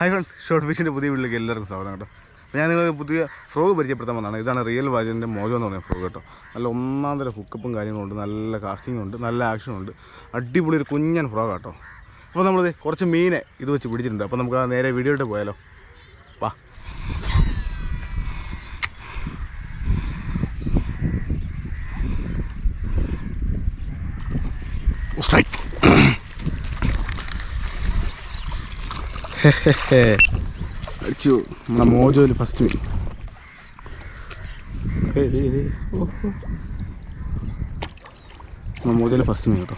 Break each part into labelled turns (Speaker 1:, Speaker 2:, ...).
Speaker 1: Hi friends, short ഫിഷിൻ്റെ പുതിയ വീട്ടിലേക്ക് എല്ലാവർക്കും സ്വാഗതം കേട്ടോ. അപ്പോൾ ഞാനിങ്ങനെ പുതിയ ഫ്രോഗ് പരിചയപ്പെടുത്താൻ വന്നതാണ്. ഇതാണ് റിയൽ വാജിൻ്റെ മോജോ എന്ന് പറഞ്ഞ ഫ്രോഗ് കേട്ടോ. നല്ല ഒന്നാം തരം ഹുക്കപ്പും കാര്യങ്ങളുണ്ട്, നല്ല കാസ്റ്റിംഗ് ഉണ്ട്, നല്ല ആക്ഷനുണ്ട്, അടിപൊളി ഒരു കുഞ്ഞൻ ഫ്രോഗ് കേട്ടോ. അപ്പോൾ നമ്മളിത് കുറച്ച് മീനെ ഇത് വെച്ച് പിടിച്ചിട്ടുണ്ട്. അപ്പോൾ നമുക്ക് ആ നേരെ വീഡിയോയിട്ട് പോയാലോ. വാ. അടിച്ചു നമ്മളെ മോജോയിൽ ഫസ്റ്റ് മീൻ. നമ്മളെ മോജോയിൽ ഫസ്റ്റ് മീൻ കേട്ടോ.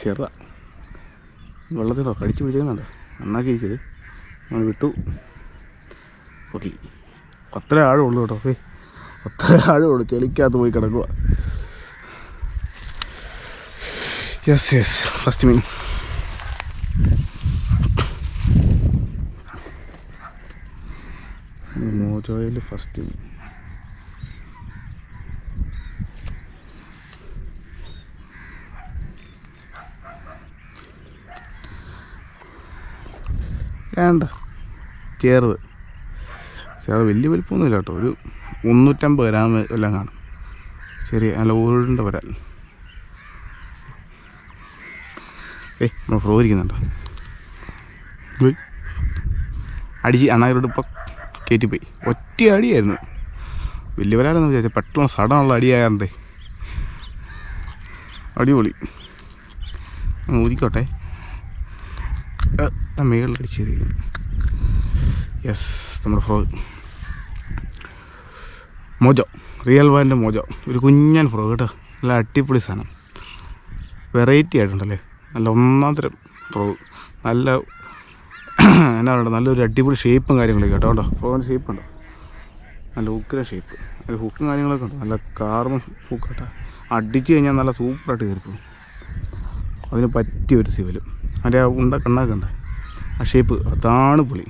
Speaker 1: ചെറുതാ, വെള്ളത്തിലോ കടിച്ചു പിടിച്ചിരുന്നുണ്ട്. നന്നാക്കി ഇരിക്കത് നമ്മൾ വിട്ടു. ഓക്കെ, അത്ര ആഴമുള്ളൂ കേട്ടോ. അത്ര ആഴമുള്ളൂ, ചെളിക്കകത്ത് പോയി കിടക്കുക. യെസ് ഫസ്റ്റ് മീൻ. മോജോയിൽ ഫസ്റ്റ് മീൻ. വേണ്ട, ചെറുത് വലിയ വലിപ്പമൊന്നുമില്ല കേട്ടോ. ഒരു 350 ഗ്രാം എല്ലാം കാണും. ചെറിയ നല്ല ഉരുണ്ട വരാൽ. നമ്മൾ ഫ്രോ ഇരിക്കുന്നുണ്ടോ? അടിച്ച് അണ്ണായിരോട് ഇപ്പം കയറ്റിപ്പോയി. ഒറ്റ അടിയായിരുന്നു. വലിയ വരാലെന്ന് വിചാരിച്ചാൽ പെട്ടെന്ന് സടനുള്ള അടിയായാറുണ്ടേ. അടിപൊളി. ഊതിക്കോട്ടെ. മേളിലടിച്ച്. യെസ്, നമ്മുടെ ഫ്രോഗ് മോജോ, റിയൽ വാൻ്റെ മോജോ. ഒരു കുഞ്ഞൻ ഫ്രോഗ് കേട്ടോ. നല്ല അടിപൊളി സാധനം, വെറൈറ്റി ആയിട്ടുണ്ടല്ലേ. നല്ല ഒന്നാം തരം ഫ്രോഗ്. നല്ല എന്നാ പറയുക, നല്ലൊരു അടിപൊളി ഷേപ്പും കാര്യങ്ങളൊക്കെ കേട്ടോ. കേട്ടോ, ഫ്രോഗിൻ്റെ ഷേപ്പ് ഉണ്ടോ? നല്ല ഉഗ്ര ഷേപ്പ്. ഒരു ഹുക്കും കാര്യങ്ങളൊക്കെ ഉണ്ട്. നല്ല കാർബൺ ഹുക്ക് കേട്ടോ. അടിച്ച് കഴിഞ്ഞാൽ നല്ല സൂപ്പറായിട്ട് കയറിപ്പോകും. അതിന് പറ്റിയ ഒരു സിവലും അതിൻ്റെ ആ കണ്ണൊക്കെ ഉണ്ട്. ആ ഷേപ്പ് അതാണ് പൊളി.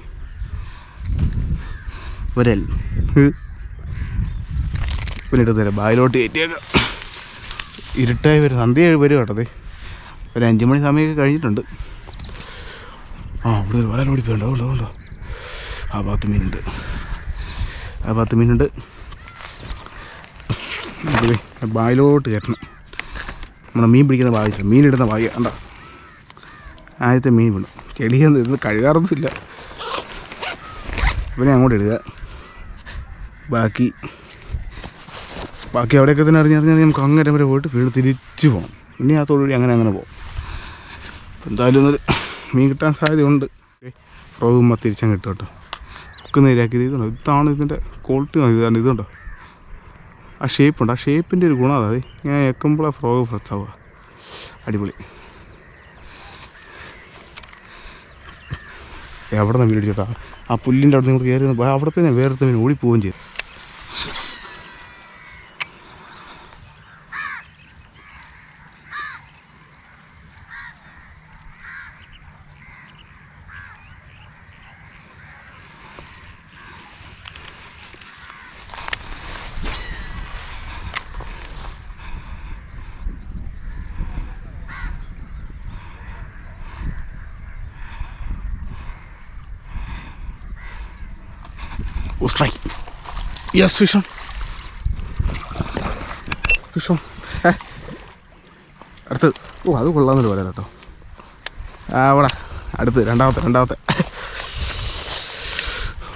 Speaker 1: വരൽ പിന്നെ എടുത്ത് തരാം. ബായിലോട്ട് കയറ്റിയേക്കാം. ഇരുട്ടായി വരും, സന്ധ്യ വരും കേട്ടോ. ഒരു 5 മണി സമയമൊക്കെ കഴിഞ്ഞിട്ടുണ്ട്. ഇവിടെ ഒരു വല ഓടിപ്പോണ്ടോ? ഉണ്ടോ? ആ ഭാഗത്ത് മീനുണ്ട്. ബായിലോട്ട് കയറ്റണം. നമ്മുടെ മീൻ പിടിക്കുന്ന ഭാഗ്യം, മീനിടുന്ന ഭാഗ്യം കണ്ടോ. ആദ്യത്തെ മീൻ വീണു. ചെളിയൊന്നും ഇരുന്ന് കഴുകാറൊന്നുമില്ല. ഇവനെ അങ്ങോട്ട് ഇടുക. ബാക്കി അവിടെയൊക്കെ തന്നെ അറിഞ്ഞ് നമുക്ക് അങ്ങനെ വരെ പോയിട്ട് വീട് തിരിച്ചു പോകണം. ഇനി ആ തോടുകൂടി അങ്ങനെ പോകും. എന്തായാലും ഒന്നൊരു മീൻ കിട്ടാൻ സാധ്യതയുണ്ട്. ഫ്രോഗുമ്പോൾ തിരിച്ചങ്ങ് കിട്ടും കേട്ടോ. ഒക്കെ നേരാക്കിയത് ഇതുണ്ടോ. ഇതാണ് ഇതിൻ്റെ ക്വാളിറ്റി. ഇതാണ് ഇതുണ്ടോ. ആ ഷേപ്പുണ്ട്. ആ ഷേപ്പിൻ്റെ ഒരു ഗുണം അതായത് ഇങ്ങനെ എക്കുമ്പോൾ ആ ഫ്രോഗ് ഫ്രഷ് ആവുക. അടിപൊളി. എവിടെ നിന്ന് വീടിച്ചോട്ടാ. ആ പുല്ലിൻ്റെ അവിടെ നിങ്ങൾ കയറി അവിടെ തന്നെ വേറെ തന്നെ ഓടിപ്പോവുകയും ചെയ്തു. Strike. Yes, fish on. അടുത്ത്. അത് കൊള്ളാമെന്നൊരു പറയാം കേട്ടോ. അവിടെ അടുത്ത് രണ്ടാമത്തെ.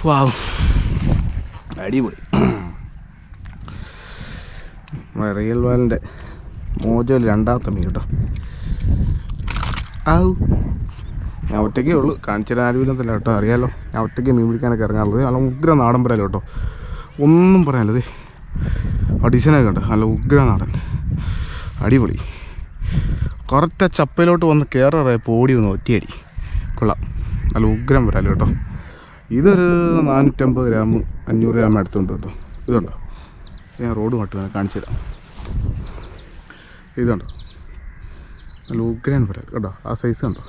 Speaker 1: വാവ്, അടിപൊളി. റിയൽ വാലിൻ്റെ മോജോയിൽ 2ാമത്തെ മീൻ കേട്ടോ. ഞാൻ ഒറ്റയ്ക്കേ ഉള്ളൂ. കാണിച്ചാൽ ആരുമില്ലെന്നല്ല കേട്ടോ. അറിയാമല്ലോ, ഞാൻ ഒറ്റയ്ക്ക് മീൻ പിടിക്കാനൊക്കെ ഇറങ്ങാറുള്ളത്. നല്ല ഉഗ്ര നാടൻ പറയല്ലോ കേട്ടോ. ഒന്നും പറയാനല്ലേ. ആ ഡിസൈനൊക്കെ ഉണ്ട്. നല്ല ഉഗ്ര നാടൻ, അടിപൊളി. കുറച്ച് ചപ്പയിലോട്ട് വന്ന് കയറാറായപ്പോൾ ഓടി വന്ന് ഒറ്റയടി. കൊള്ളാം, നല്ല ഉഗ്രം വരാലോ കേട്ടോ. ഇതൊരു 450 ഗ്രാം 500 ഗ്രാം അടുത്തുണ്ട് കേട്ടോ. ഇതുണ്ടോ, ഞാൻ റോഡ് മട്ട് കാണിച്ചു തരാം. ഇതുണ്ടോ, നല്ല ഉഗ്രം വരാൽ കേട്ടോ. ആ സൈസ് കണ്ടോ,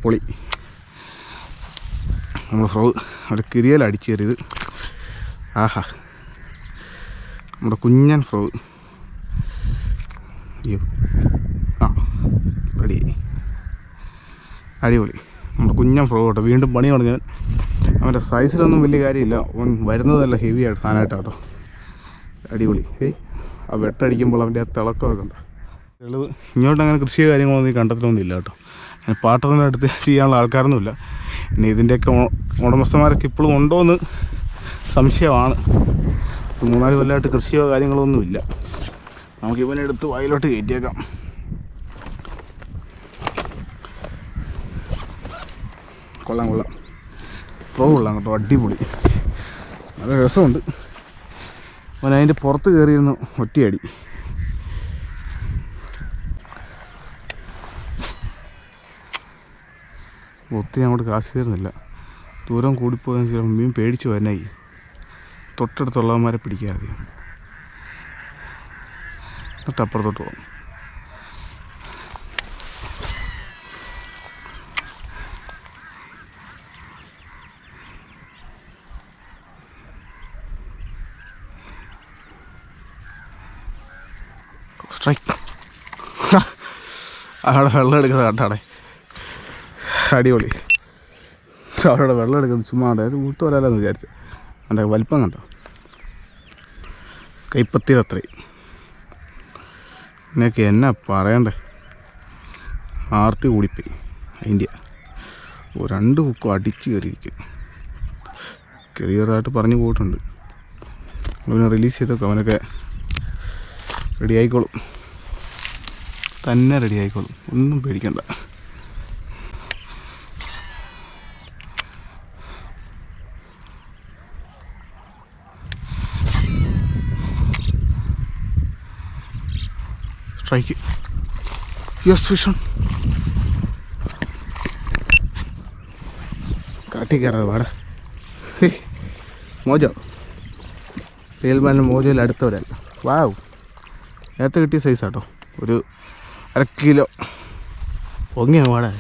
Speaker 1: പൊളി. നമ്മൾ ഫ്രോഗ് ഒരു കിരിയൽ അടിച്ചു കയറിയത്. ആഹാ, നമ്മുടെ കുഞ്ഞൻ ഫ്രോഗ്. അയ്യോ, റെഡി. അടിപൊളി. നമ്മുടെ കുഞ്ഞൻ ഫ്രോ കേട്ടോ. വീണ്ടും പണി തുടങ്ങിയവൻ. അവൻ്റെ സൈസിലൊന്നും വലിയ കാര്യമില്ല, അവൻ വരുന്നതല്ല ഹെവി ആയിട്ട് സാധനമായിട്ടാട്ടോ. അടിപൊളി. ആ വെട്ടടിക്കുമ്പോൾ അവൻ്റെ ആ തിളക്കമൊക്കെ ഉണ്ട്. തെളിവ് ഇങ്ങോട്ട് അങ്ങനെ കൃഷിയോ കാര്യങ്ങളൊന്നും ഈ കണ്ടത്തിലൊന്നും ഇല്ല കേട്ടോ. പാട്ടത്തിൻ്റെ അടുത്ത് ചെയ്യാനുള്ള ആൾക്കാരൊന്നുമില്ല. ഇനി ഇതിൻ്റെയൊക്കെ ഉടമസ്ഥന്മാരൊക്കെ ഇപ്പോഴും ഉണ്ടോ എന്ന് സംശയമാണ്. 3-4 കൊല്ലമായിട്ട് കൃഷിയോ കാര്യങ്ങളോ ഒന്നുമില്ല. നമുക്ക് ഇവനെ എടുത്ത് വയലോട്ട് കയറ്റിയേക്കാം. കൊള്ളാം പ്രോ കൊള്ളാം കേട്ടോ, അടിപൊളി, നല്ല രസമുണ്ട്. അവൻ അതിൻ്റെ പുറത്ത് കയറിയിരുന്നു ഒറ്റയടി. ഒത്തിരി അങ്ങോട്ട് കാശ് കയറുന്നില്ല. ദൂരം കൂടിപ്പോയെന്ന് ചിലപ്പോൾ മീൻ പേടിച്ച് വരാനായി. തൊട്ടടുത്തുള്ളവന്മാരെ പിടിക്കാതെ എന്നിട്ട് അപ്പുറത്തോട്ട് പോകും. സ്ട്രൈക്ക്. അവിടെ വെള്ളം എടുക്കുന്നത് കണ്ടാടെ, അടിപൊളി. അവിടെ വെള്ളം എടുക്കുന്നത് ചുമ്മാ അത് ഊത്ത് വരാലെന്ന് വിചാരിച്ചു. എൻ്റെ വലിപ്പം കണ്ടോ, കൈപ്പത്തിയിലത്രയും. ഇതിനൊക്കെ എന്നാ പറയണ്ടേ, ആർത്തി കൂടിപ്പോയി അതിൻ്റെ. 2 ഹുക്കും അടിച്ച് കയറിയിരിക്കും. കെറിയറായിട്ട് പറഞ്ഞു പോയിട്ടുണ്ട്. അവനെ റിലീസ് ചെയ്തൊക്കെ അവനൊക്കെ റെഡി ആയിക്കോളും, തന്നെ റെഡി ആയിക്കോളും, ഒന്നും പേടിക്കണ്ട. സ്ട്രൈക്ക്. Yes, fish on. കാട്ടി കയറാതെ പാടാ. മോജോ റിയൽമാൻ്റെ മോജോയിൽ അടുത്തവരല്ല. വാവ്, നേരത്തെ കിട്ടിയ സൈസാട്ടോ. ഒരു 1/2 കിലോ പൊങ്ങിയ പാടാ.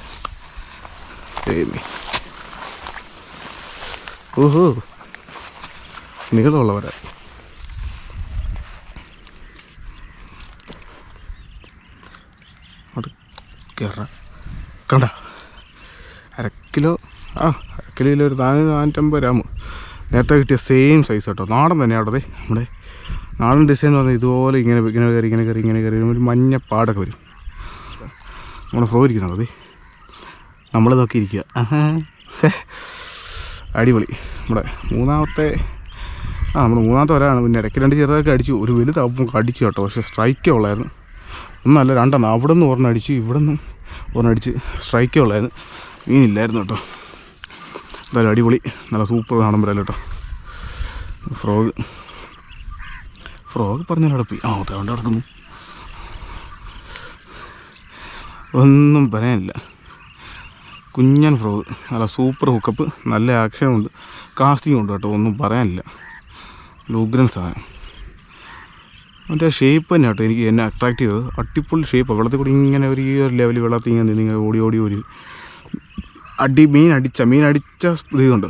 Speaker 1: ഓഹോ, നീളമുള്ളവരാ. കണ്ട 1/2 കിലോ. 1/2 കിലോയിൽ ഒരു 450 ഗ്രാം. നേരത്തെ കിട്ടിയ സെയിം സൈസ് കേട്ടോ. നാടൻ തന്നെയാണ് അവിടെ. നമ്മുടെ നാടൻ ഡിസൈൻ എന്ന് പറഞ്ഞാൽ ഇതുപോലെ ഇങ്ങനെ കയറി ഒരു മഞ്ഞ പാടൊക്കെ വരും. നമ്മുടെ ഫ്രോ ഇരിക്കുന്നത് അതെ, നമ്മൾ നോക്കിയിരിക്കുക. അടിപൊളി. നമ്മുടെ മൂന്നാമത്തെ വരാണ്. പിന്നെ ഇടയ്ക്ക് 2 ചെറുതൊക്കെ അടിച്ചു. ഒരു വലുതാകുമ്പോൾ അടിച്ചു കേട്ടോ. പക്ഷേ സ്ട്രൈക്കേ ഉള്ളായിരുന്നു. ഒന്നല്ല 2 അവിടെ നിന്ന് ഒരെണ്ണം അടിച്ചു, ഇവിടെ നിന്ന് ഒരെണ്ണം അടിച്ച്. സ്ട്രൈക്കേ ഉള്ളായിരുന്നു, മീനില്ലായിരുന്നു കേട്ടോ. എന്തായാലും അടിപൊളി, നല്ല സൂപ്പർ കാണുമ്പോഴല്ലോ കേട്ടോ. ഫ്രോഗ് പറഞ്ഞാൽ അവിടെ പോയി. അതുകൊണ്ട് കിടക്കുന്നു. ഒന്നും പറയാനില്ല. കുഞ്ഞൻ ഫ്രോഗ്, നല്ല സൂപ്പർ ഹുക്കപ്പ്, നല്ല ആക്ഷനുണ്ട്, കാസ്റ്റിംഗ് ഉണ്ട് കേട്ടോ. ഒന്നും പറയാനില്ല. ലൂഗ്രൻ സാധനം. അതിൻ്റെ ഷേപ്പ് തന്നെ കേട്ടോ എനിക്ക് എന്നെ അട്രാക്ട് ചെയ്തത്. അടിപൊളി ഷേപ്പ്. വെള്ളത്തിൽ കൂടി ഇങ്ങനെ ഒരു ഈ ഒരു ലെവലിൽ വെള്ളത്തിൽ ഇങ്ങനെ ഓടി ഒരു മീൻ അടിച്ച ഇതുണ്ട്.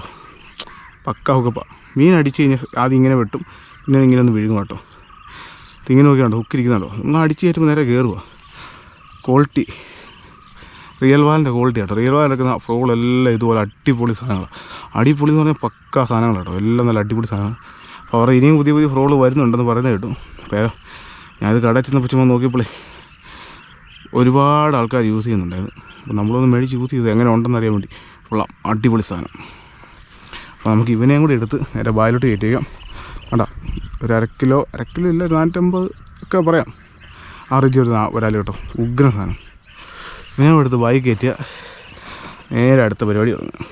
Speaker 1: പക്ക ഹുക്കപ്പ. മീൻ അടിച്ച് കഴിഞ്ഞാൽ ആദ്യം ഇങ്ങനെ വെട്ടും, പിന്നെ ഇങ്ങനെ ഒന്ന് വിഴുങ്ങും കേട്ടോ. ഇങ്ങനെ നോക്കിയാണ്ടോ ഹുക്കിരിക്കുന്നുണ്ടോ, നിങ്ങൾ അടിച്ച് കയറ്റുമ്പോൾ നേരെ കയറുക. ക്വാളിറ്റി, റിയൽ വാലിൻ്റെ ക്വാളിറ്റി കേട്ടോ. റിയൽ വാൽ എടുക്കുന്ന ഫ്രോളെല്ലാം ഇതുപോലെ അടിപൊളി സാധനങ്ങളാണ്. അടിപൊളി എന്ന് പറഞ്ഞാൽ പക്ക സാധനങ്ങൾ കേട്ടോ. എല്ലാം നല്ല അടിപൊളി സാധനങ്ങൾ. അപ്പോൾ അവർ ഇനിയും പുതിയ ഫ്രോള് വരുന്നുണ്ടെന്ന് പറയുന്നത് കേട്ടു. അപ്പോൾ ഞാനിത് കടയിൽ ചെന്നപ്പോൾ ചുമ്മാ നോക്കിയപ്പോഴേ ഒരുപാട് ആൾക്കാർ യൂസ് ചെയ്യുന്നുണ്ടായിരുന്നു. അപ്പോൾ നമ്മളൊന്ന് മേടിച്ച് യൂസ് ചെയ്ത് എങ്ങനെ ഉണ്ടെന്ന് അറിയാൻ വേണ്ടി. കൊള്ളാം, അടിപൊളി സാധനം. അപ്പോൾ നമുക്ക് ഇവനെയും കൂടി എടുത്ത് നേരെ ബായിലോട്ട് കയറ്റിയേക്കാം. വേണ്ട, ഒരു 1/2 കിലോ ഇല്ല, 450 ഒക്കെ പറയാം. ആറിഞ്ച് ഒരാൾ കേട്ടോ. ഉഗ്രൻ സാധനം. ഇവനെ എടുത്ത് ബായി കയറ്റിയ നേരെ അടുത്ത പരിപാടി തുടങ്ങും.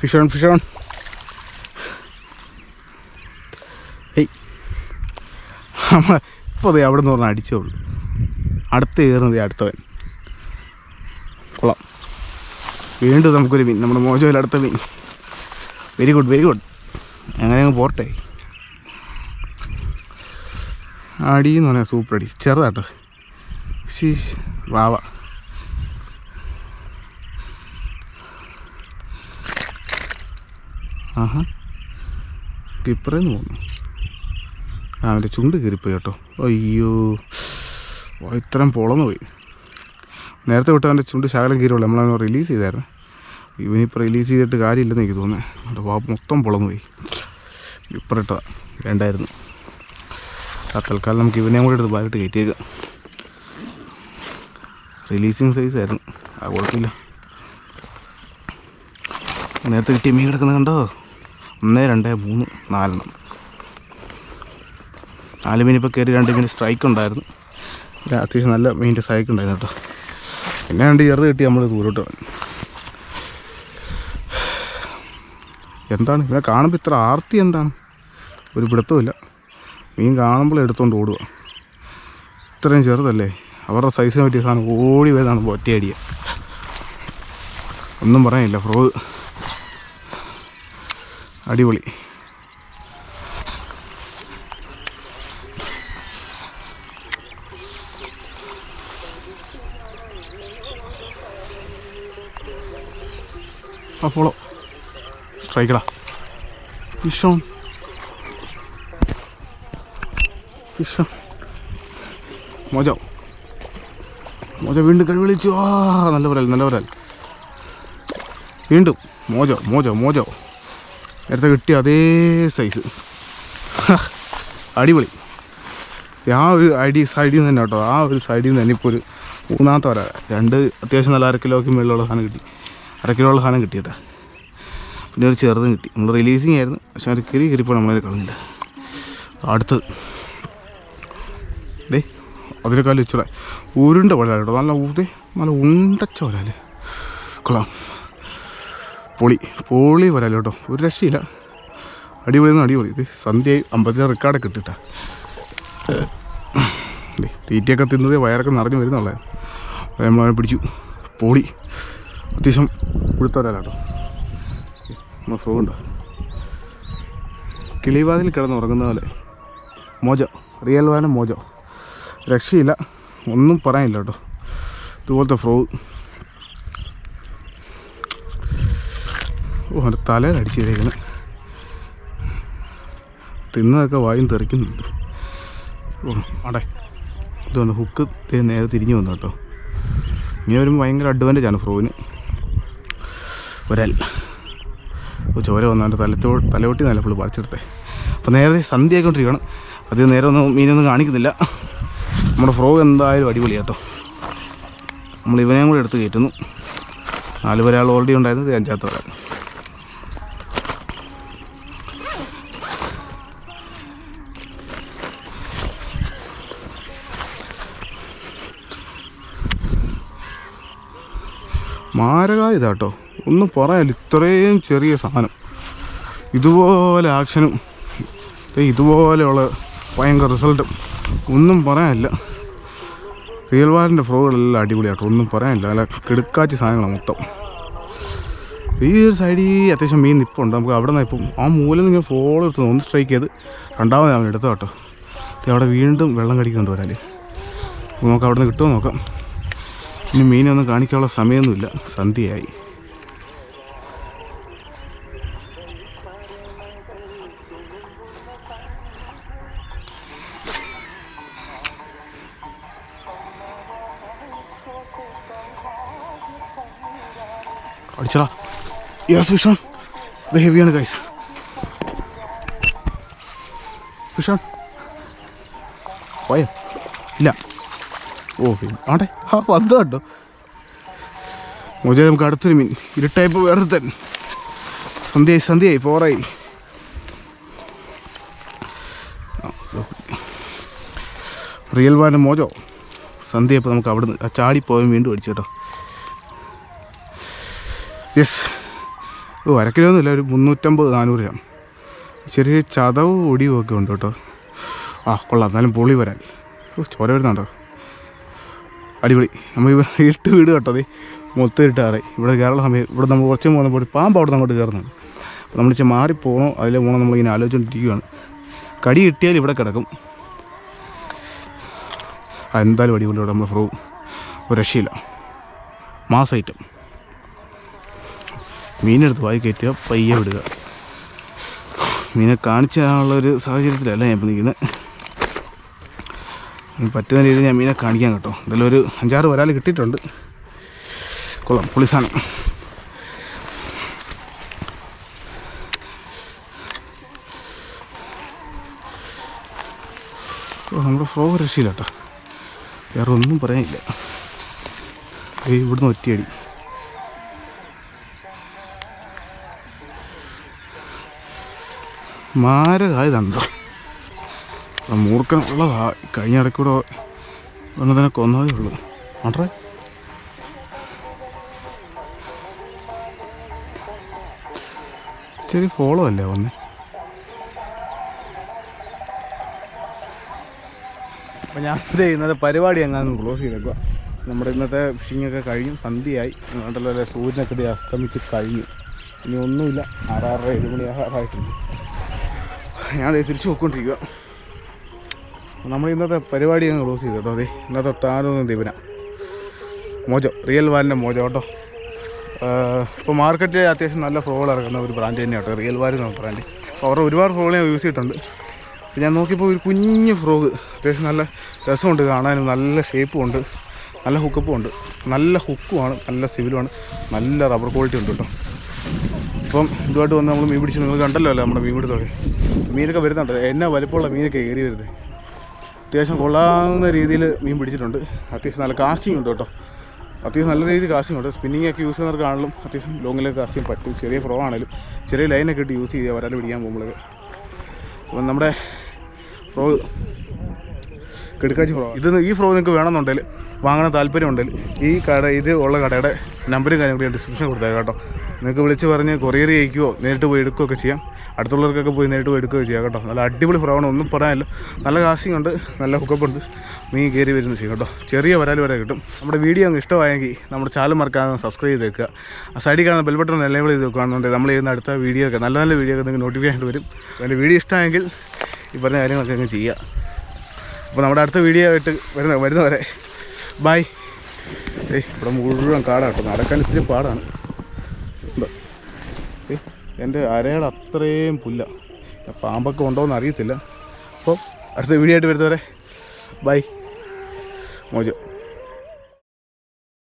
Speaker 1: Fish on. നമ്മൾ ഇപ്പോൾ അവിടെ നിന്ന് പറഞ്ഞാൽ അടിച്ചോളൂ. അടുത്ത് കയറുന്നത് അടുത്തവൻ. കൊള്ളാം. വീണ്ടും നമുക്കൊരു മീൻ, നമ്മുടെ മോജോയിൽ അടുത്ത മീൻ. Very good. അങ്ങനെ അങ്ങ് പോട്ടെ. അടി എന്ന് പറഞ്ഞാൽ സൂപ്പർ അടി. ചെറുതാട്ടോ. വാവ ആഹാ, കിപ്പറേന്ന് പോകുന്നു. അവൻ്റെ ചുണ്ട് കീറിപ്പോയി കേട്ടോ. അയ്യോ, ഇത്രയും പൊളന്നു പോയി. നേരത്തെ വിട്ട് അവൻ്റെ ചുണ്ട് ശകലം കീറുള്ളൂ, നമ്മളവനെ റിലീസ് ചെയ്തായിരുന്നു. ഇവനിപ്പോൾ റിലീസ് ചെയ്തിട്ട് കാര്യമില്ലെന്ന് എനിക്ക് തോന്നുന്നത്. അവൻ്റെ മൊത്തം പൊളന്നു പോയി. കിപ്പറിട്ട വേണ്ടായിരുന്നു. തൽക്കാലം നമുക്ക് ഇവനെയും കൂടെ എടുത്ത് ബാഗിട്ട് കയറ്റിയേക്കാം. റിലീസിങ് സൈസ് ആയിരുന്നു, അത് കുഴപ്പമില്ല. നേരത്തെ കിട്ടിയ മീൻ കിടക്കുന്നത് കണ്ടോ? 1, 2, 3, 4 4 മീനിപ്പോൾ കയറി. 2 മീൻ സ്ട്രൈക്ക് ഉണ്ടായിരുന്നു. അത്യാവശ്യം നല്ല മീനിൻ്റെ സ്ട്രൈക്ക് ഉണ്ടായിരുന്നു കേട്ടോ. പിന്നെ 2 ചെറുത് കിട്ടി നമ്മൾ ദൂരോട്ട് വന്നു. എന്താണ് ഇവനെ കാണുമ്പോൾ ഇത്ര ആർത്തി? എന്താണ് ഒരു പിടുത്തമില്ല. മീൻ കാണുമ്പോൾ എടുത്തുകൊണ്ട് ഓടുക. ഇത്രയും ചെറുതല്ലേ, അവരുടെ സൈസിന് പറ്റിയ സാധനം ഓടി പോയതാണ് ഒറ്റയടിയ. ഒന്നും പറയാനില്ല, ഫ്രോഗ് അടിപൊളി. അപ്പോളോ സ്ട്രൈക്കടാ. ഫിഷോൺ മോജോ വീണ്ടും കഴി വിളിച്ചു. നല്ല വരാൽ. വീണ്ടും മോജോ നേരത്തെ കിട്ടിയ അതേ സൈസ്. അടിപൊളി. ആ ഒരു സൈഡിൽ നിന്ന് തന്നെ കേട്ടോ, ആ ഒരു സൈഡിൽ നിന്ന് തന്നെ ഇപ്പോൾ ഒരു 3ാമത്തെ വരാൽ. 2 അത്യാവശ്യം നല്ല 1/2 കിലോയ്ക്ക് മേളിലുള്ള സാധനം കിട്ടി. 1/2 കിലോ ഉള്ള സാധനം കിട്ടിയിട്ടാ. പിന്നെ ഒരു ചെറുതും കിട്ടി. നമ്മൾ റിലീസിങ് ആയിരുന്നു, പക്ഷെ അത് കയറിപ്പോൾ നമ്മളതിൽ കളഞ്ഞില്ല. അടുത്തത് ദേ അതിനേക്കാളും ഇച്ചിരി ഉരുണ്ട വരാൽ കേട്ടോ. നല്ല ഉണ്ടച്ച വരാൽ. കൊള്ളാം, പൊളി വരാൽ കേട്ടോ. ഒരു രക്ഷയില്ല, അടിപൊളി. ഇത് സന്ധ്യയായി 50 റെക്കോർഡൊക്കെ ഇട്ടിട്ടാ. തീറ്റയൊക്കെ തിന്നത് വയറൊക്കെ നിറഞ്ഞു വരുന്നുള്ളേ. നമ്മളവനെ പിടിച്ചു. പൊളി, അത്യാവശ്യം പുഴുത്ത വരാലാട്ടോ. നമ്മൾ ഫ്രോഗുണ്ടോ, കിളിവാതിൽ കിടന്ന് ഉറങ്ങുന്ന പോലെ. മോജോ, റിയൽ വാന മോജോ, രക്ഷയില്ല, ഒന്നും പറയാനില്ല കേട്ടോ. ഇതുപോലത്തെ ഫ്രോഗ്. അവൻ്റെ തലയിൽ അടിച്ച് ചെയ്തേക്കുന്നത്. തിന്നതൊക്കെ വായും തെറിക്കുന്നുണ്ട്. ഇതുകൊണ്ട് ഹുക്ക് നേരെ തിരിഞ്ഞു വന്നു കേട്ടോ. ഇങ്ങനെ വരുമ്പോൾ ഭയങ്കര അഡ്വാൻറ്റേജാണ് ഫ്രോഗിന്. ഒരാൾ ചോര വന്നു അവൻ്റെ തലവൊട്ടി നല്ല ഫുള്ള് പറിച്ചെടുത്തേ. അപ്പോൾ നേരെ സന്ധ്യ ആയിക്കൊണ്ടിരിക്കുകയാണ്. അത് നേരെ മീനൊന്നും കാണിക്കുന്നില്ല. നമ്മുടെ ഫ്രോഗ് എന്തായാലും അടിപൊളി കേട്ടോ. നമ്മൾ ഇവനെയും കൂടെ എടുത്ത് കയറ്റുന്നു. 4 വരാൾ ഓൾറെഡി ഉണ്ടായിരുന്നത്, 5ാമത്തെ വരാൾ. മാരകായ ഇതാട്ടോ, ഒന്നും പറയാനില്ല. ഇത്രയും ചെറിയ സാധനം, ഇതുപോലെ ആക്ഷനും ഇതുപോലെയുള്ള ഭയങ്കര റിസൾട്ടും, ഒന്നും പറയാനില്ല. റിയൽ വാലിൻ്റെ ഫ്രോഗുകളെല്ലാം അടിപൊളിയാട്ടോ, ഒന്നും പറയാനില്ല. നല്ല കിടുക്കാച്ചി സാധനങ്ങളാണ് മൊത്തം. ഈ ഒരു സൈഡിൽ അത്യാവശ്യം മീൻ നിൽപ്പുണ്ട്. നമുക്ക് അവിടെ നിന്ന് ഇപ്പം ആ മൂലം നിന്ന് ഫോളോ എടുത്ത് ഒന്ന് സ്ട്രൈക്ക് ചെയ്ത് 2ാമത് അവൻ എടുത്തോ കേട്ടോ. അവിടെ വീണ്ടും വെള്ളം കടിക്കുന്നുണ്ട് വരാൽ. നമുക്ക് അവിടെ നിന്ന് കിട്ടുമോ നോക്കാം. ഇനി മീനൊന്നും കാണിക്കാനുള്ള സമയമൊന്നുമില്ല, സന്ധ്യയായി. അടിച്ചടാ. യെസ് ഫിഷോൺ, ഇത് ഹെവിയാണ് ഗൈസ്. ഫിഷോൺ പോയോ? ഇല്ല. ആട്ടെ, വന്നു കേട്ടോ. മോജോ, നമുക്ക് അടുത്തൊരു മീൻ. ഇരുട്ടായപ്പോൾ വേറെ തന്നെ. സന്ധ്യയായി പോറായി. റിയൽ വാന മോജോ. സന്ധ്യയായപ്പോൾ നമുക്ക് അവിടുന്ന് ചാടിപ്പോയാൽ വീണ്ടും അടിച്ചു കേട്ടോ. യെസ്. 1/2 കിലോ ഒന്നുമില്ല, ഒരു 350-400 ഗ്രാം. ചെറിയ ചതവും ഒടിയും ഒക്കെ ഉണ്ട് കേട്ടോ. കൊള്ളാം, എന്നാലും പൊളി വരാൻ. ചോര വരുന്നുണ്ടോ? അടിപൊളി. നമ്മൾ ഇരുട്ട് വീട് കേട്ടോ. അതെ, മൊത്തം ഇരുട്ടാറായി. ഇവിടെ കയറുള്ള സമയം ഇവിടെ നമ്മൾ കുറച്ച് പോകുന്നപ്പോൾ പാമ്പ് അവിടെ നിന്ന് അങ്ങോട്ട് കയറുന്നുണ്ട്. അപ്പോൾ നമ്മൾ മാറിപ്പോകണോ അതിലെ പോകണോ നമ്മളിങ്ങനെ ആലോചിച്ചുകൊണ്ടിരിക്കുകയാണ്. കടി കിട്ടിയാൽ ഇവിടെ കിടക്കും. എന്തായാലും അടിപൊളിയോടെ നമ്മൾ ഫ്രോ ഒരു രക്ഷയില്ല. Mass item. മീനെടുത്ത് വായി കയറ്റുക, പയ്യെ വിടുക. മീനെ കാണിച്ചാനുള്ളൊരു സാഹചര്യത്തിലല്ല ഞാൻ ഇപ്പോൾ നിൽക്കുന്നത്. പറ്റുന്ന രീതിയിൽ ഞാൻ മീനെ കാണിക്കാൻ കേട്ടോ. എന്തായാലും ഒരു 5-6 വരാൽ കിട്ടിയിട്ടുണ്ട്. കൊള്ളാം, പുളിസാനം. നമ്മുടെ ഫ്രോ രക്ഷയില്ല കേട്ടോ, വേറെ ഒന്നും പറയാനില്ല. ഇവിടുന്ന് ഒറ്റയടി. മാരകായതുണ്ടോ മൂർക്കനുള്ളതാ. കഴിഞ്ഞ ഇടയ്ക്കൂടെ ഒന്ന് തന്നെ കൊന്നതേ ഉള്ളൂ. മാത്രമേ ചെറിയ ഫോളോ അല്ലേ വന്നേ. അപ്പോൾ ഞാൻ ഇന്നത്തെ പരിപാടി എങ്ങാനും ക്ലോസ് ചെയ്തേക്കുക. നമ്മുടെ ഇന്നത്തെ ഫിഷിങ്ങൊക്കെ കഴിഞ്ഞു, സന്ധ്യയായി. നാട്ടിലെ സൂര്യനൊക്കെ അസ്തമിച്ച് കഴിഞ്ഞു. ഇനി ഒന്നുമില്ല, 6-6:30-7 മണി ആയിട്ടുണ്ട്. ഞാൻ തിരിച്ചു പോയിക്കൊണ്ടിരിക്കുക. നമ്മൾ ഇന്നത്തെ പരിപാടി അങ്ങ് ക്ലോസ് ചെയ്തു കേട്ടോ. അതെ, ഇന്നത്തെ താരൊന്നും ദിവന മോജോ, റിയൽ വാലിൻ്റെ മോജോ കേട്ടോ. ഇപ്പോൾ മാർക്കറ്റിൽ അത്യാവശ്യം നല്ല ഫ്രോകൾ ഇറക്കുന്ന ഒരു ബ്രാൻഡ് തന്നെയാണ് കേട്ടോ, റിയൽ വാൽ എന്ന ബ്രാൻഡ്. അപ്പോൾ അവരുടെ ഒരുപാട് ഫ്രോകൾ ഞാൻ യൂസ് ചെയ്തിട്ടുണ്ട്. ഞാൻ നോക്കിയപ്പോൾ ഒരു കുഞ്ഞ് ഫ്രോഗ് അത്യാവശ്യം നല്ല രസമുണ്ട് കാണാനും, നല്ല ഷേപ്പും ഉണ്ട്, നല്ല ഹുക്കപ്പും ഉണ്ട്, നല്ല ഹുക്കുമാണ്, നല്ല സിവിലുമാണ്, നല്ല റബ്ബർ ക്വാളിറ്റി ഉണ്ട് കേട്ടോ. അപ്പം ഇതുമായിട്ട് വന്ന് നമ്മൾ മീൻ പിടിച്ച് നിങ്ങൾ കണ്ടല്ലോ അല്ലേ നമ്മുടെ മീൻ പിടുത്തമൊക്കെ. മീനൊക്കെ വരുന്നുണ്ട്, എന്നാ വലിപ്പമുള്ള മീനൊക്കെ കയറി വരുന്നത്. അത്യാവശ്യം കൊള്ളാവുന്ന രീതിയിൽ മീൻ പിടിച്ചിട്ടുണ്ട്. അത്യാവശ്യം നല്ല കാസ്റ്റിംഗ് ഉണ്ട് കേട്ടോ, അത്യാവശ്യം നല്ല രീതിയിൽ കാസ്റ്റിംഗ് ഉണ്ട്. സ്പിന്നിങ് ഒക്കെ യൂസ് ചെയ്യുന്നവർക്കാണെങ്കിലും അത്യാവശ്യം ലോങ്ങിലേക്ക് കാസ്റ്റ് ചെയ്യാൻ പറ്റും. ചെറിയ ഫ്രോ ആണെങ്കിലും ചെറിയ ലൈനൊക്കെ ഇട്ട് യൂസ് ചെയ്യുക വരാൻ പിടിക്കാൻ പോകുമ്പോഴൊക്കെ. അപ്പം നമ്മുടെ ഫ്രോ കിടക്കാച്ചി ഫ്രോ ഈ ഫ്രോ നിങ്ങൾക്ക് വേണമെന്നുണ്ടെങ്കിൽ വാങ്ങാൻ താല്പര്യം ഉണ്ടെങ്കിൽ ഇത് ഉള്ള കടയുടെ നമ്പറും കാര്യം കൂടി ഡിസ്ക്രിപ്ഷൻ കൊടുത്തേക്കാം കേട്ടോ. നിങ്ങൾക്ക് വിളിച്ച് പറഞ്ഞ് കൊറിയർ ചെയ്യിക്കുകയോ നേരിട്ട് പോയി എടുക്കുകയൊക്കെ ചെയ്യാം. അടുത്തുള്ളവർക്കൊക്കെ പോയി നേരിട്ട് പോയി എടുക്കുകയോ ചെയ്യാം കേട്ടോ. നല്ല അടിപൊളി ഫ്രോ ആണ്, ഒന്നും പറയാനില്ല. നല്ല കാസ്റ്റിംഗ് ഉണ്ട്, നല്ല ഹുക്കപ്പ് ഉണ്ട്, മീൻ കയറി വരുന്നത് ചെയ്യും കേട്ടോ. ചെറിയ വരാൽ വരെ കിട്ടും. നമ്മുടെ വീഡിയോ അങ്ങ് ഇഷ്ടമായെങ്കിൽ നമ്മുടെ ചാനൽ മറക്കാതെ സബ്സ്ക്രൈബ് ചെയ്ത് വെക്കുക. ആ സൈഡിൽ കാണുന്ന ബെൽ ബട്ടൺ എനേബിൾ ചെയ്ത് വെക്കുകയാണെന്നുണ്ടെങ്കിൽ നമ്മൾ ചെയ്യുന്ന അടുത്ത വീഡിയോ ഒക്കെ നല്ല നല്ല വീഡിയോ ഒക്കെ നിങ്ങൾക്ക് നോട്ടിഫിക്കേഷൻ വരും. എൻ്റെ വീഡിയോ ഇഷ്ടമായെങ്കിൽ ഈ പറഞ്ഞ കാര്യങ്ങളൊക്കെ അങ്ങ് ചെയ്യുക. അപ്പോൾ നമ്മുടെ അടുത്ത വീഡിയോ ആയിട്ട് വരുന്നവരെ ബൈ. ഇവിടെ മുഴുവൻ കാടാണ് കേട്ടോ, നടക്കാൻ ഇത്തിരി പാടാണ്. എൻ്റെ അരയുടെ അത്രയും പുല്ല, പാമ്പൊക്കെ ഉണ്ടോയെന്ന് അറിയത്തില്ല. അപ്പോൾ അടുത്ത വീഡിയോ ആയിട്ട് വരുന്നവരെ ബൈ. മോജോ.